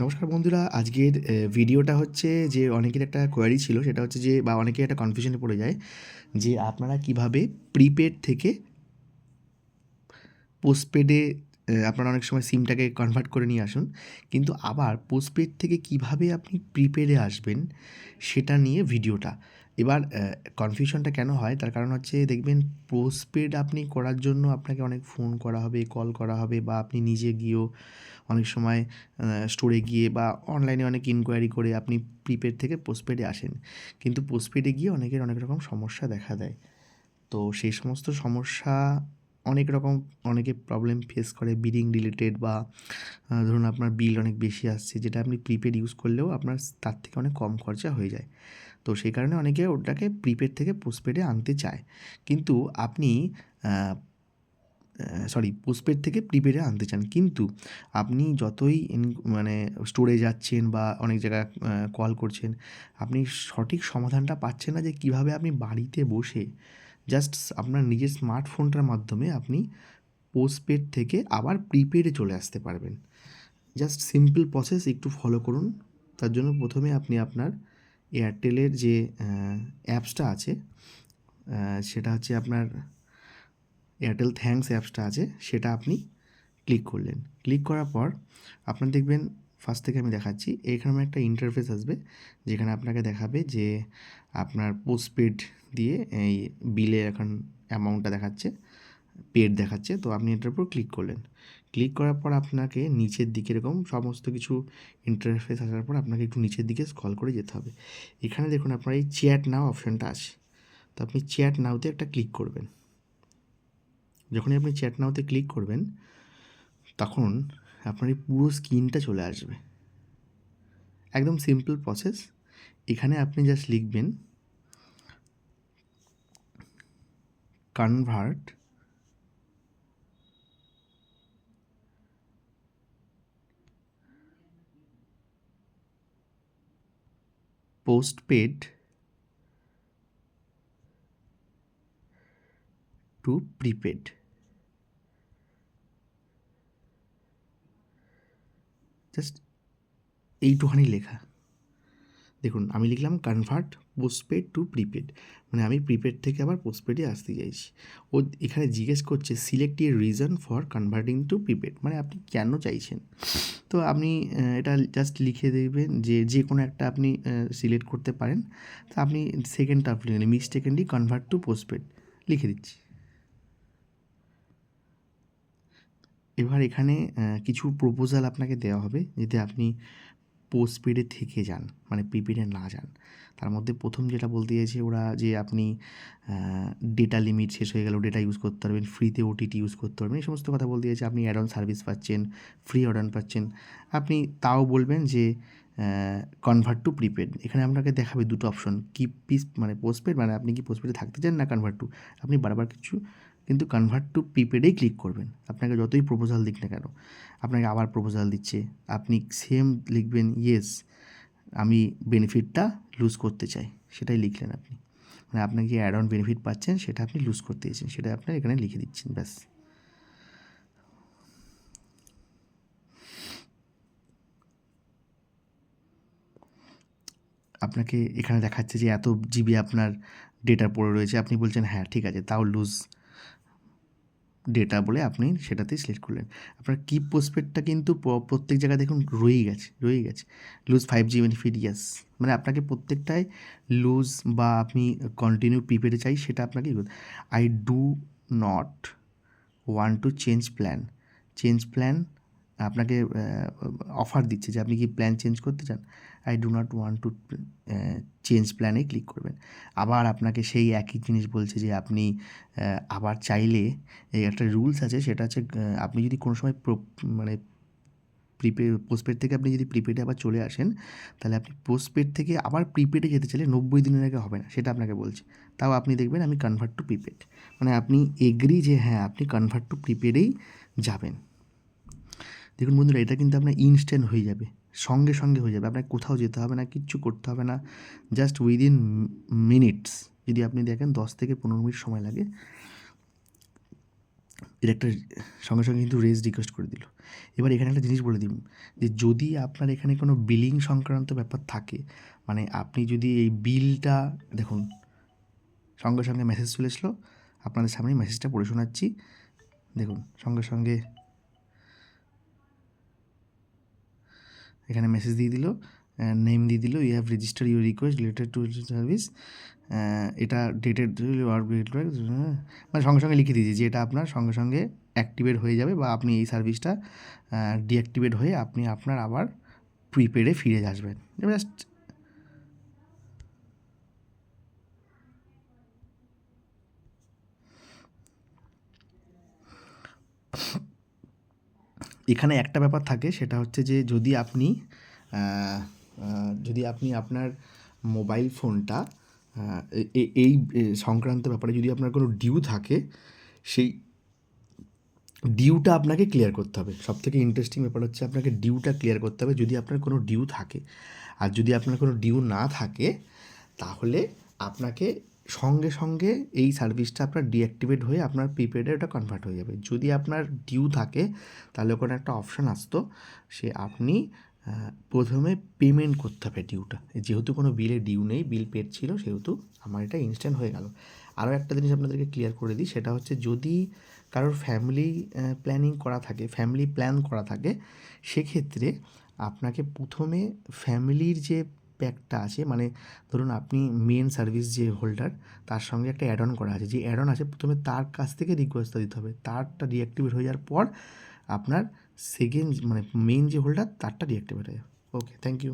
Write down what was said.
নমস্কার বন্ধুরা, আজকের ভিডিওটা হচ্ছে যে অনেকের একটা কোয়েরি ছিল, সেটা হচ্ছে যে বা অনেকের একটা কনফিউশনে পড়ে যায় যে আপনারা কিভাবে প্রিপেড থেকে পোস্টপেডে আপনারা অনেক সময় সিমটাকে কনভার্ট করে নিয়ে আসুন, কিন্তু আবার পোস্টপেড থেকে কিভাবে আপনি প্রিপেডে আসবেন সেটা নিয়ে ভিডিওটা। এবার কনফিউশনটা কেন হয় তার কারণ হচ্ছে দেখবেন পোস্টপেড আপনি করার জন্য আপনাকে অনেক ফোন করা হবে, কল করা হবে, বা আপনি নিজে গিয়েও অনেক সময় স্টোরে গিয়ে বা অনলাইনে অনেক ইনকোয়ারি করে আপনি প্রিপেড থেকে পোস্টপেডে আসেন, কিন্তু পোস্টপেডে গিয়ে অনেকের অনেক রকম সমস্যা দেখা দেয়। তো সেই সমস্ত সমস্যা অনেক রকম, অনেকে প্রবলেম ফেস করে বিলিং রিলেটেড, বা ধরুন আপনার বিল অনেক বেশি আসছে যেটা আপনি প্রিপেড ইউজ করলেও আপনার তার থেকে অনেক কম খরচা হয়ে যায়। তো সেই কারণে অনেকে ওটাকে প্রিপেড থেকে পোস্টপেডে আনতে চায়, কিন্তু আপনি পোস্টপেড থেকে প্রিপেডে আনতে চান, কিন্তু আপনি যতই মানে স্টোরে যাচ্ছেন বা অনেক জায়গায় কল করছেন, আপনি সঠিক সমাধানটা পাচ্ছেন না যে কীভাবে আপনি বাড়িতে বসে জাস্ট আপনার নিজের স্মার্টফোনটার মাধ্যমে আপনি পোস্টপেড থেকে আবার প্রিপেডে চলে আসতে পারবেন। জাস্ট সিম্পল প্রসেস একটু ফলো করুন। তার জন্য প্রথমে আপনি আপনার এয়ারটেলের যে অ্যাপসটা আছে, সেটা হচ্ছে আপনার এয়ারটেল থ্যাঙ্কস অ্যাপসটা আছে, সেটা আপনি ক্লিক করলেন। ক্লিক করার পর আপনার দেখবেন, ফার্স্ট থেকে আমি দেখাচ্ছি, এইখানে একটা ইন্টারফেস আসবে যেখানে আপনাকে দেখাবে যে আপনার পোস্টপেড দিয়ে এই বিলে এখন অ্যামাউন্টটা দেখাচ্ছে, পেড দেখাচ্ছে। তো আপনি এটার উপর ক্লিক করলেন। ক্লিক করার পর আপনাকে নিচের দিকে এরকম সমস্ত কিছু ইন্টারফেস আসার পর আপনাকে একটু নিচের দিকে স্ক্রল করে যেতে হবে। এখানে দেখুন আপনার এই চ্যাট নাও অপশানটা আছে, তো আপনি চ্যাট নাওতে একটা ক্লিক করবেন। যখনই আপনি চ্যাট নাওতে ক্লিক করবেন তখন আপনার এই পুরো স্ক্রিনটা চলে আসবে। একদম সিম্পল প্রসেস। এখানে আপনি জাস্ট লিখবেন convert postpaid to prepaid. Just এইটুখানি লেখা। দেখুন আমি লিখলাম কনভার্ট পোস্টপেড টু প্রিপেড, মানে আমি প্রিপেড থেকে আবার পোস্টপেডে আসতে চাইছি। ও এখানে জিজ্ঞেস করছে select a reason for converting to prepaid, মানে আপনি কেন চাইছেন। তো আপনি এটা জাস্ট লিখে দেবেন যে যে কোনো একটা আপনি সিলেক্ট করতে পারেন। তো আপনি সেকেন্ডটা আপনি মিস্টেকেনলি কনভার্ট টু পোস্টপেড লিখে দিচ্ছি। এবার এখানে কিছু প্রপোজাল আপনাকে দেওয়া হবে যাতে আপনি পোস্টপেডে থেকে যান, মানে প্রিপেডে না যান। তার মধ্যে প্রথম যেটা বলতে চাইছে ওরা, যে আপনি ডেটা লিমিট শেষ হয়ে গেলেও ডেটা ইউজ করতে পারবেন, ফ্রিতে ওটিটি ইউজ করতে পারবেন, এই সমস্ত কথা বলতে চাইছে। আপনি অ্যাড অন সার্ভিস পাচ্ছেন, ফ্রি অ্যাড অন পাচ্ছেন। আপনি তাও বলবেন যে কনভার্ট টু প্রিপেড। এখানে আপনাকে দেখাবে দুটো অপশন, কি পিস মানে পোস্টপেড, মানে আপনি কি পোস্টপেডে থাকতে চান, না কনভার্ট টু। আপনি বারবার কিছু কিন্তু কনভার্ট টু প্রিপেডেই ক্লিক করবেন। আপনাকে যতই প্রপোজাল দিক না কেন, আপনাকে আবার প্রপোজাল দিচ্ছে, আপনি সেম লিখবেন ইয়েস, আমি বেনিফিটটা লুজ করতে চাই, সেটাই লিখলেন আপনি। মানে আপনি যে অ্যাড অন বেনিফিট পাচ্ছেন সেটা আপনি লুজ করতে চাইছেন, সেটা আপনার এখানে লিখে দিচ্ছেন, ব্যাস। আপনাকে এখানে দেখাচ্ছে যে এত জিবি আপনার ডেটা পড়ে রয়েছে, আপনি বলছেন হ্যাঁ ঠিক আছে, তাও লুজ ডেটা বলে আপনি সেটাতেই সিলেক্ট করলেন। আপনার কিপ পোস্টপেডটা কিন্তু প্রত্যেক জায়গায় দেখুন রয়েই গেছে। লুজ 5G বেনিফিট ইয়েস, মানে আপনাকে প্রত্যেকটায় লুজ বা আপনি কন্টিনিউ প্রিপেডে চাই সেটা আপনাকে I do not want to change plan আপনাকে অফার দিচ্ছে যে আপনি কি প্ল্যান চেঞ্জ করতে চান। I do not want to change প্ল্যানে ক্লিক করবেন। আবার আপনাকে সেই একই জিনিস বলছে যে আপনি আবার চাইলে এই একটা রুলস আছে, সেটা হচ্ছে আপনি যদি কোনো সময় মানে পোস্টপেড থেকে আপনি যদি প্রিপেডে আবার চলে আসেন, তাহলে আপনি পোস্টপেড থেকে আবার প্রিপেডে যেতে চাইলে 90 দিনের আগে হবে না, সেটা আপনাকে বলছে। তাও আপনি দেখবেন আমি কনভার্ট টু প্রিপেড, মানে আপনি এগ্রি যে হ্যাঁ আপনি কনভার্ট টু প্রিপেডেই যাবেন। দেখুন বন্ধুরা, এটা কিন্তু আপনার ইনস্ট্যান্ট হয়ে যাবে, সঙ্গে সঙ্গে হয়ে যাবে, আপনাকে কোথাও যেতে হবে না, কিচ্ছু করতে হবে না। জাস্ট উইদিন মিনিটস, যদি আপনি দেখেন 10 থেকে 15 মিনিট সময় লাগে, এর একটা সঙ্গে সঙ্গে কিন্তু রেজ রিকোয়েস্ট করে দিল। এবার এখানে একটা জিনিস বলে দিই যে যদি আপনার এখানে কোনো বিলিং সংক্রান্ত ব্যাপার থাকে, মানে আপনি যদি এই বিলটা দেখুন, সঙ্গে সঙ্গে মেসেজ চলে এসলো, আপনাদের সামনে মেসেজটা পড়ে শোনাচ্ছি। দেখুন সঙ্গে সঙ্গে এখানে মেসেজ দিয়ে দিল, নেম দিয়ে দিল, you have register your request related to service, এটা ডেটেড আর মানে সঙ্গে সঙ্গে লিখে দিয়েছি যে এটা আপনার সঙ্গে সঙ্গে অ্যাক্টিভেট হয়ে যাবে, বা আপনি এই সার্ভিসটা ডিঅ্যাক্টিভেট হয়ে আপনি আপনার আবার প্রিপেডে ফিরে আসবেন। জাস্ট এখানে একটা ব্যাপার থাকে, সেটা হচ্ছে যে যদি আপনি আপনার মোবাইল ফোনটা এই সংক্রান্ত ব্যাপারে যদি আপনার কোনো ডিউ থাকে, সেই ডিউটা আপনাকে ক্লিয়ার করতে হবে। সবথেকে ইন্টারেস্টিং ব্যাপার হচ্ছে আপনাকে ডিউটা ক্লিয়ার করতে হবে যদি আপনার কোনো ডিউ থাকে। আর যদি আপনার কোনো ডিউ না থাকে, তাহলে আপনাকে সঙ্গে সঙ্গে এই সার্ভিসটা আপনার ডিঅ্যাক্টিভেট হয়ে আপনার প্রিপেডে ওটা কনভার্ট হয়ে যাবে। যদি আপনার ডিউ থাকে, তাহলে ওখানে একটা অপশান আসতো, সে আপনি প্রথমে পেমেন্ট করতে হবে ডিউটা। যেহেতু কোনো বিলে ডিউ নেই, বিল পেড ছিল, সেহেতু আমার এটা ইনস্ট্যান্ট হয়ে গেল। আরও একটা জিনিস আপনাদেরকে ক্লিয়ার করে দিই, সেটা হচ্ছে যদি কারোর ফ্যামিলি প্ল্যান করা থাকে, সেক্ষেত্রে আপনাকে প্রথমে ফ্যামিলির যে প্যাকটা আছে, মানে ধরুন আপনি মেন সার্ভিস যে হোল্ডার, তার সঙ্গে একটা অ্যাড অন করা আছে, যে অ্যাড অন আছে প্রথমে তার কাছ থেকে রিকোয়েস্টটা দিতে হবে, তারটা ডিঅ্যাক্টিভেট হয়ে যাওয়ার পর আপনার সেকেন্ড মানে মেন যে হোল্ডার তারটা ডিঅ্যাক্টিভেট হয়ে যাবে। ওকে, থ্যাংক ইউ।